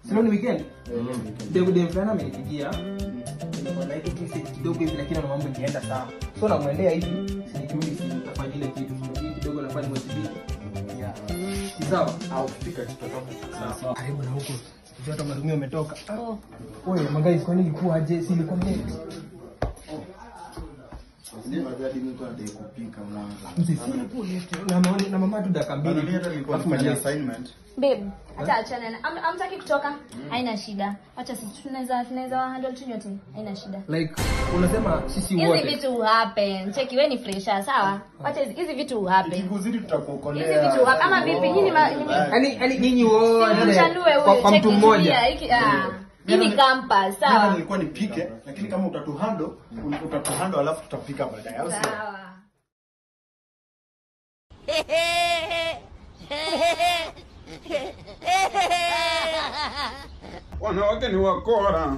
Sio ni weekend. Ndio fulani amenipigia. Nilikuwa like kidogo hivi lakini na mambo imeenda sawa. So namwendea hivi, nikirudi nitafanya ile kitu kidogo nafanya motivate. Yeah. Sawa au kufika tutatoka. Sawa. Karibu na huko. Joto marumio umetoka. Oye, guys kwa nini ilikuwa aje? Si ilikuwa mimi. Ndio hadi mtu anataka kupika mwanzo. Na mama tu dakika mbili. Nilikuwa nafanya assignment. Babe, acha achana na amtaki kutoka. Haina shida. Acha sisi tunaweza handle tu nyote. Haina shida. Like unasema sisi wote. Hizi vitu happen. Cheki wewe ni fresher, sawa? Acha hizi vitu happen. Ikikuzidi tutakuokolea. Hizi vitu happen. Ama vipi nyinyi yani nyinyi wote kwa mtu mmoja. Hii ni campus, sawa? Mimi nilikuwa nipike, lakini kama utatuhandle alafu tutapika baadaye. Sawa. Wanawake ni wakora.